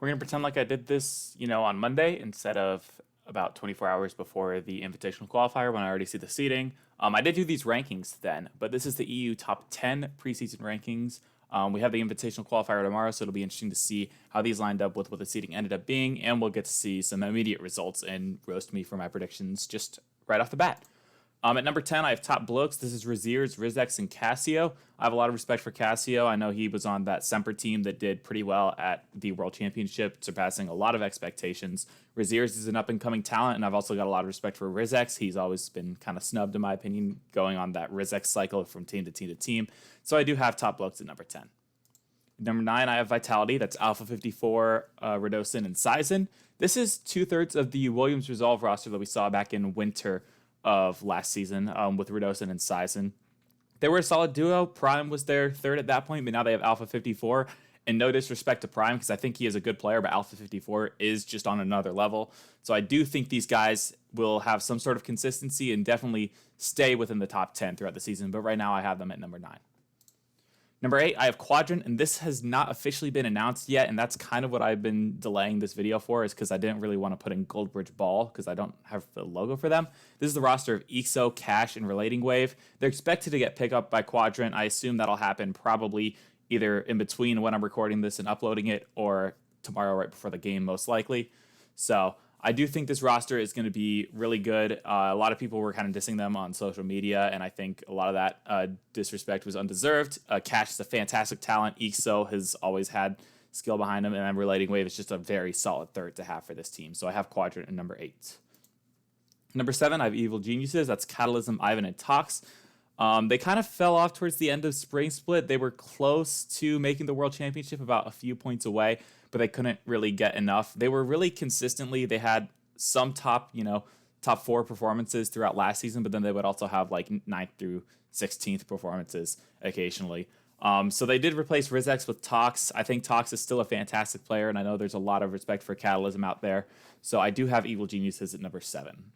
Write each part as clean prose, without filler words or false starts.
We're going to pretend like I did this, on Monday instead of about 24 hours before the invitational qualifier when I already see the seeding. I did do these rankings then, but this is the EU top 10 preseason rankings. We have the invitational qualifier tomorrow, so it'll be interesting to see how these lined up with what the seeding ended up being, and we'll get to see some immediate results and roast me for my predictions just right off the bat. At number 10, I have top Blokes. This is Raziers, Rizex, and Cassio. I have a lot of respect for Cassio. I know he was on that Semper team that did pretty well at the World Championship, surpassing a lot of expectations. Raziers is an up-and-coming talent, and I've also got a lot of respect for Rizex. He's always been kind of snubbed, in my opinion, going on that Rizex cycle from team to team to team. So I do have top Blokes at number 10. Number 9, I have Vitality. That's Alpha 54, Radosin, and Sizen. This is two-thirds of the Williams Resolve roster that we saw back in winter of last season with Radosin and Sizen. They were a solid duo. Prime was their third at that point, but now they have Alpha 54. And no disrespect to Prime, because I think he is a good player, but Alpha 54 is just on another level. So I do think these guys will have some sort of consistency and definitely stay within the top 10 throughout the season. But right now I have them at number 9. Number 8, I have Quadrant, and this has not officially been announced yet, and that's kind of what I've been delaying this video for, is because I didn't really want to put in Goldbridge Ball, because I don't have the logo for them. This is the roster of EXO, Cash, and Relating Wave. They're expected to get picked up by Quadrant. I assume that'll happen probably either in between when I'm recording this and uploading it, or tomorrow right before the game, most likely. So I do think this roster is going to be really good. A lot of people were kind of dissing them on social media, and I think a lot of that disrespect was undeserved. Cash is a fantastic talent. EXO has always had skill behind him, and then Relating Wave is just a very solid third to have for this team. So I have Quadrant at number 8. Number 7, I have Evil Geniuses. That's Catalysm, Ivan, and Tox. They kind of fell off towards the end of Spring Split. They were close to making the World Championship, about a few points away, but they couldn't really get enough. They were really consistently, they had some top 4 performances throughout last season, but then they would also have like 9th through 16th performances occasionally. So they did replace Rizex with Tox. I think Tox is still a fantastic player, and I know there's a lot of respect for Catalysm out there. So I do have Evil Geniuses at number 7.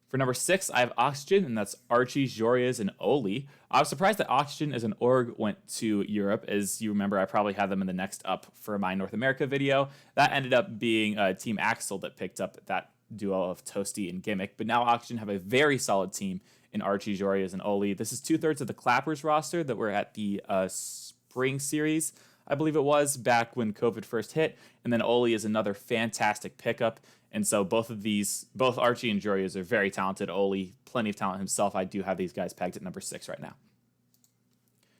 For number 6, I have Oxygen, and that's Archie, Jorias, and Oli. I was surprised that Oxygen as an org went to Europe. As you remember, I probably had them in the next up for my North America video. That ended up being Team Axel that picked up that duo of Toasty and Gimmick. But now Oxygen have a very solid team in Archie, Jorias, and Oli. This is two-thirds of the Clappers roster that were at the Spring Series, I believe it was, back when COVID first hit. And then Oli is another fantastic pickup. And so both Archie and Jorias are very talented. Oli, plenty of talent himself. I do have these guys pegged at number 6 right now.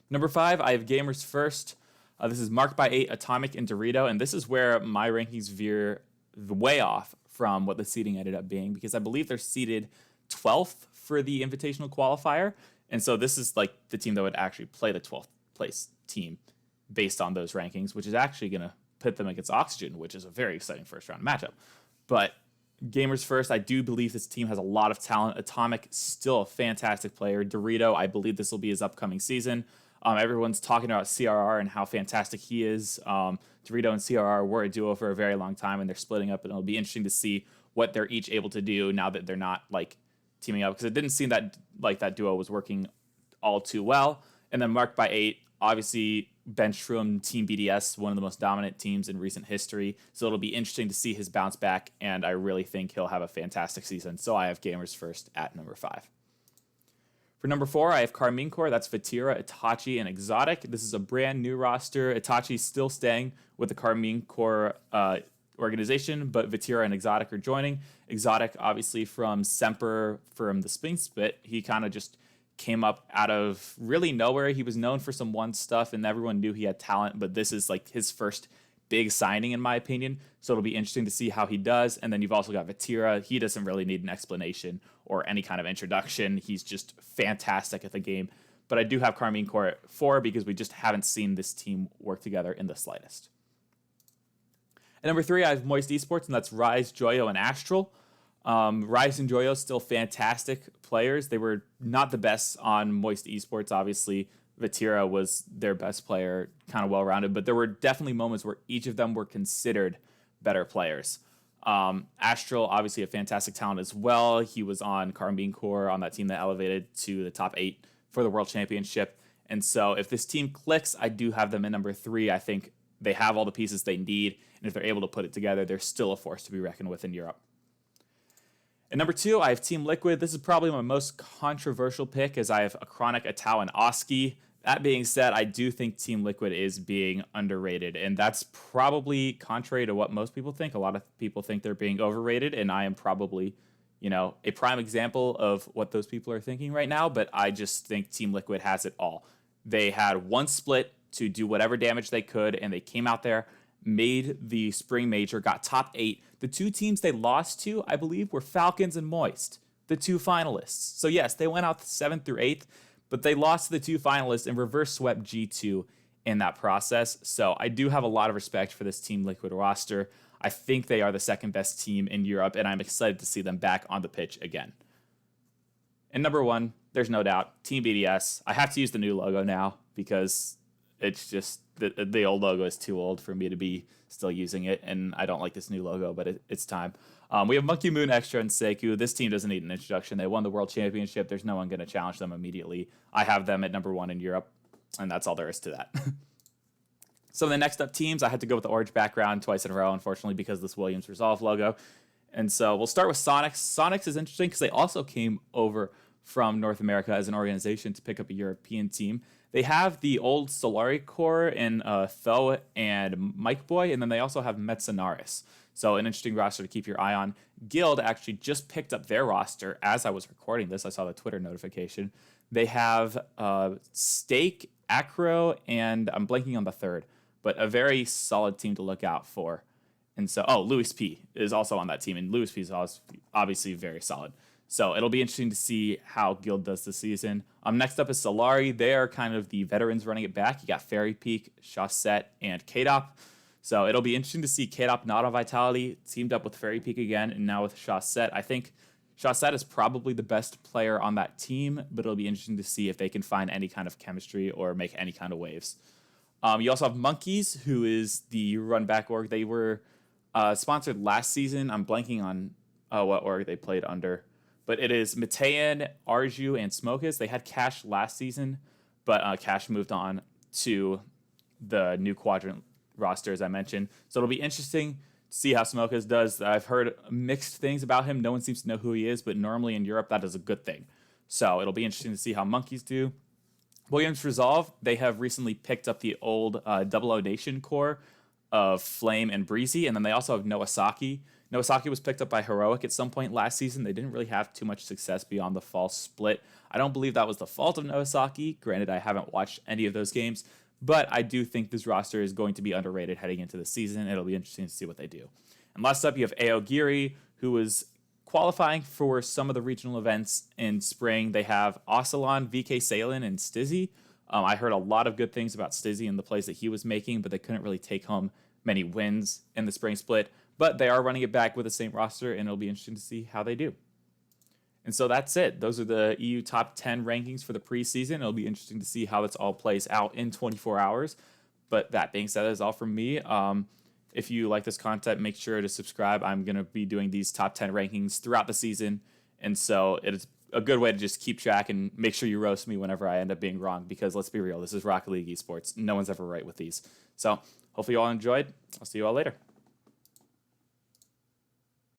Number 5, I have Gamers First. This is Marked by 8, Atomic, and Dorito. And this is where my rankings veer way off from what the seeding ended up being, because I believe they're seeded 12th for the invitational qualifier. And so this is like the team that would actually play the 12th place team based on those rankings, which is actually going to pit them against Oxygen, which is a very exciting first round matchup. But Gamers First, I do believe this team has a lot of talent. Atomic, still a fantastic player. Dorito, I believe this will be his upcoming season. Everyone's talking about CRR and how fantastic he is. Dorito and CRR were a duo for a very long time, and they're splitting up, and it'll be interesting to see what they're each able to do now that they're not like teaming up, because it didn't seem that like that duo was working all too well. And then Marked by 8, obviously benched from Team BDS, one of the most dominant teams in recent history. So it'll be interesting to see his bounce back, and I really think he'll have a fantastic season. So I have Gamers First at number 5. For number 4, I have Karmine Corp. That's Vatira, Itachi, and Exotic. This is a brand new roster. Itachi's still staying with the Karmine Corp organization, but Vatira and Exotic are joining. Exotic, obviously from Semper, from the Spring Split, he kind of just came up out of really nowhere. He was known for some one stuff, and everyone knew he had talent, but this is like his first big signing, in my opinion. So it'll be interesting to see how he does. And then you've also got Vatira. He doesn't really need an explanation or any kind of introduction. He's just fantastic at the game. But I do have Karmine Corp at 4 because we just haven't seen this team work together in the slightest. At number 3, I have Moist Esports, and that's Rise, Joyo, and Astral. Rise and Joyo still fantastic players. They were not the best on Moist Esports. Obviously, Vatira was their best player, kind of well-rounded, but there were definitely moments where each of them were considered better players. Astral, obviously a fantastic talent as well. He was on Karmine Corp on that team that elevated to the top 8 for the World Championship. And so if this team clicks, I do have them at number 3. I think they have all the pieces they need, and if they're able to put it together, they're still a force to be reckoned with in Europe. At number 2, I have Team Liquid. This is probably my most controversial pick, as I have Acronic, Atau, and Oski. That being said, I do think Team Liquid is being underrated, and that's probably contrary to what most people think. A lot of people think they're being overrated, and I am probably, a prime example of what those people are thinking right now, but I just think Team Liquid has it all. They had one split to do whatever damage they could, and they came out there, made the spring major, got top 8. The 2 teams they lost to, I believe, were Falcons and Moist, the 2 finalists. So yes, they went out 7th through 8th, but they lost to the 2 finalists and reverse swept G2 in that process. So I do have a lot of respect for this Team Liquid roster. I think they are the second best team in Europe, and I'm excited to see them back on the pitch again. And number 1, there's no doubt, Team BDS. I have to use the new logo now because it's just the old logo is too old for me to be still using it, and I don't like this new logo, but it's time. We have Monkey Moon, Extra, and Seku. This team doesn't need an introduction. They won the World Championship. There's no one going to challenge them immediately. I have them at number 1 in Europe, and that's all there is to that. So the next up teams, I had to go with the orange background twice in a row, unfortunately, because of this Williams Resolve logo. And so we'll start with Sonics. Sonics is interesting because they also came over from North America as an organization to pick up a European team. They have the old Solari core in Tho and Mike Boy, and then they also have Metzenaris. So an interesting roster to keep your eye on. Guild actually just picked up their roster as I was recording this. I saw the Twitter notification. They have Stake, Acro, and I'm blanking on the third, but a very solid team to look out for. And so, Louis P is also on that team, and Louis P is obviously very solid. So it'll be interesting to see how Guild does this season. Next up is Solari. They are kind of the veterans running it back. You got Fairy Peak, Chaussette, and Kadop. So it'll be interesting to see Kadop not on Vitality, teamed up with Fairy Peak again, and now with Chaussette. I think Chaussette is probably the best player on that team, but it'll be interesting to see if they can find any kind of chemistry or make any kind of waves. You also have Monkeys, who is the run back org. They were sponsored last season. I'm blanking on what org they played under. But it is Matean, Arju, and Smokus. They had Cash last season, but Cash moved on to the new Quadrant roster, as I mentioned. So it'll be interesting to see how Smokus does. I've heard mixed things about him. No one seems to know who he is, but normally in Europe, that is a good thing. So it'll be interesting to see how Monkeys do. Williams Resolve, they have recently picked up the old Double O Nation core of Flame and Breezy, and then they also have Noasaki. Noasaki was picked up by Heroic at some point last season. They didn't really have too much success beyond the false split. I don't believe that was the fault of Noasaki. Granted, I haven't watched any of those games, but I do think this roster is going to be underrated heading into the season. It'll be interesting to see what they do. And last up, you have Aogiri, who was qualifying for some of the regional events in spring. They have Ocelon, VK Salen, and Stizzy. I heard a lot of good things about Stizzy and the plays that he was making, but they couldn't really take home many wins in the spring split. But they are running it back with the same roster, and it'll be interesting to see how they do. And so that's it. Those are the EU top 10 rankings for the preseason. It'll be interesting to see how this all plays out in 24 hours. But that being said, that is all from me. If you like this content, make sure to subscribe. I'm going to be doing these top 10 rankings throughout the season. And so it's a good way to just keep track and make sure you roast me whenever I end up being wrong. Because let's be real, this is Rocket League Esports. No one's ever right with these. So hopefully you all enjoyed. I'll see you all later.